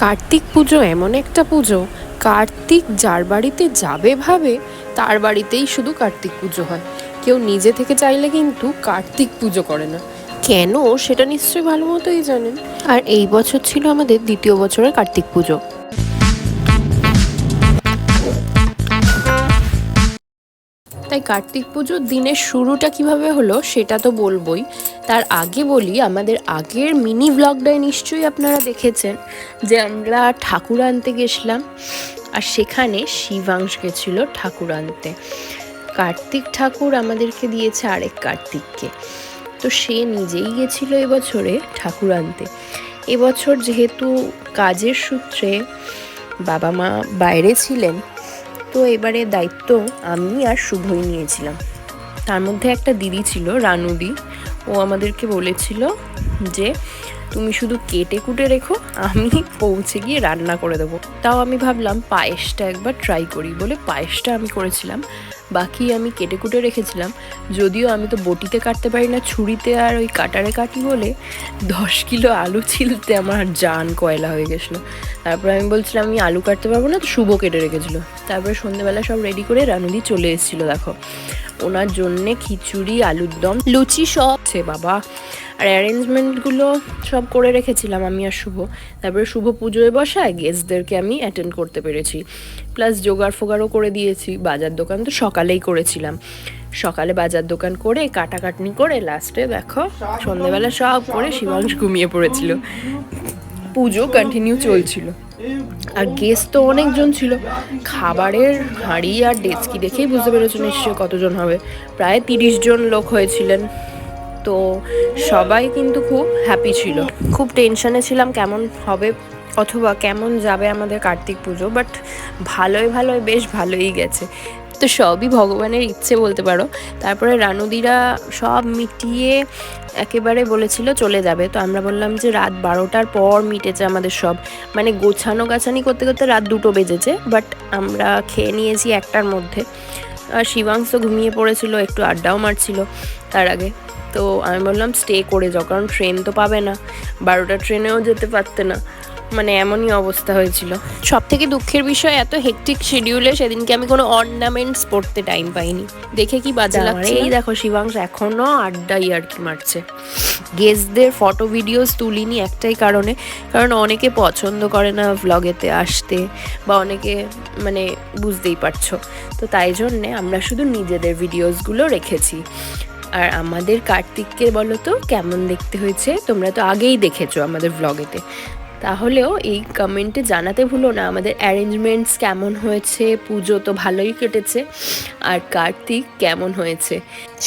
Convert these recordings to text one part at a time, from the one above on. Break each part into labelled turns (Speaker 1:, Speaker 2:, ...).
Speaker 1: কার্তিক পুজো এমন একটা পুজো, কার্তিক যার বাড়িতে যাবে ভাবে তার বাড়িতেই শুধু কার্তিক পুজো হয়। কেউ নিজে থেকে চাইলে কিন্তু কার্তিক পুজো করে না। কেন সেটা নিশ্চয়ই ভালো মতোই জানেন। আর এই বছর ছিল আমাদের দ্বিতীয় বছরের কার্তিক পুজো। তাই কার্তিক পুজোর দিনের শুরুটা কিভাবে হলো সেটা তো বলবোই। তার আগে বলি, আমাদের আগের মিনি ব্লগটায় নিশ্চয়ই আপনারা দেখেছেন যে আমরা ঠাকুর আনতে গেছিলাম, আর সেখানে শিবাংশ গেছিল ঠাকুর আনতে। কার্তিক ঠাকুর আমাদেরকে দিয়েছে আরেক কার্তিককে, তো সে নিজেই গেছিল এবছরে ঠাকুর আনতে। এবছর যেহেতু কাজের সূত্রে বাবা মা বাইরে ছিলেন, তো এবারে দায়িত্ব আমি আর শুভই নিয়েছিলাম। তার মধ্যে একটা দিদি ছিল, রানুদি, ও আমাদেরকে বলেছিল যে তুমি শুধু কেটে কুটে রেখো, আমি পৌঁছে গিয়ে রান্না করে দেবো। তাও আমি ভাবলাম পায়েসটা একবার ট্রাই করি বলে পায়েসটা আমি করেছিলাম, বাকি আমি কেটে কুটে রেখেছিলাম। যদিও আমি তো বটিতে কাটতে পারি না, ছুরিতে আর ওই কাটারে কাটি বলে 10 কিলো আলু ছিলতে আমার জান কয়লা হয়ে গেছিলো। তারপর আমি বলছিলাম আমি আলু কাটতে পারবো না, তো শুভ কেটে রেখেছিলো। তারপরে সন্ধ্যেবেলা সব রেডি করে রানুদি চলে এসেছিলো, দেখো ওনার জন্যে খিচুড়ি, আলুর দম, লুচি সব সে বাবা। আর অ্যারেঞ্জমেন্টগুলো সব করে রেখেছিলাম আমি আর শুভ। তারপরে শুভ পুজোয় বসায় গেস্টদেরকে আমি অ্যাটেন্ড করতে পেরেছি, প্লাস জোগাড় ফোগাড়ও করে দিয়েছি। বাজার দোকান তো সকালেই করেছিলাম, সকালে বাজার দোকান করে কাটাকাটনি করে লাস্টে দেখো সন্ধ্যেবেলা সব করে শিবাংশ ঘুমিয়ে পড়েছিল। পুজো কন্টিনিউ চলছিল, আর গেস্ট তো অনেকজন ছিল। খাবারের হাঁড়ি আর ডেচকি দেখেই বুঝতে পেরেছো নিশ্চয়ই কতজন হবে। প্রায় 30 জন লোক হয়েছিলেন। তো সবাই কিন্তু খুব হ্যাপি ছিল। খুব টেনশনে ছিলাম কেমন হবে অথবা কেমন যাবে আমাদের কার্তিক পুজো, বাট ভালোই বেশ ভালোই গেছে। তো সবই ভগবানের ইচ্ছে বলতে পারো। তারপরে রানুদিরা সব মিটিয়ে একেবারে বলেছিল চলে যাবে, তো আমরা বললাম যে রাত 12টার পর মিটেছে আমাদের সব, মানে গোছানো গাছানি করতে করতে রাত 2টো বেজেছে, বাট আমরা খেয়ে নিয়েছি 1টার মধ্যে। আর শিবাংশ ঘুমিয়ে পড়েছিল, একটু আড্ডাও মারছিল তার আগে। তো আমি বললাম স্টে করে যাও, কারণ ট্রেন তো পাবে না, 12টার ট্রেনেও যেতে পারতে না, মানে এমনই অবস্থা হয়েছিল। সব থেকে দুঃখের বিষয়, এত হেকটিক শিডিউলে সেদিনকে আমি কোনো অর্নামেন্টস পরতে টাইম পাইনি। দেখে কি বাজে লাগছে। এই দেখো শিবাংশ এখনও আড্ডাই আর কি মারছে। গেস্টদের ফটো ভিডিওস তুলিনি একটাই কারণে, কারণ অনেকে পছন্দ করে না ভ্লগেতে আসতে, বা অনেকে মানে বুঝতেই পারছো, তো তাই জন্যে আমরা শুধু নিজেদের ভিডিওসগুলো রেখেছি। আর আমাদের কার্তিককে বলো তো কেমন দেখতে হয়েছে, তোমরা তো আগেই দেখেছো আমাদের ভ্লগেতে। তাহলেও এই কমেন্টে জানাতে ভুলো না আমাদের অ্যারেঞ্জমেন্টস কেমন হয়েছে। পুজো তো ভালোই কেটেছে, আর কার্তিক কেমন হয়েছে।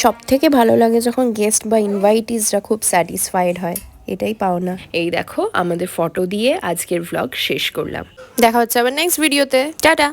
Speaker 1: সব থেকে ভালো লাগে যখন গেস্ট বা ইনভাইটিসরা খুব স্যাটিসফাইড হয়, এটাই পাও না। এই দেখো আমাদের ফটো দিয়ে আজকের ভ্লগ শেষ করলাম। দেখা হচ্ছে আবার নেক্সট ভিডিওতে, টাটা।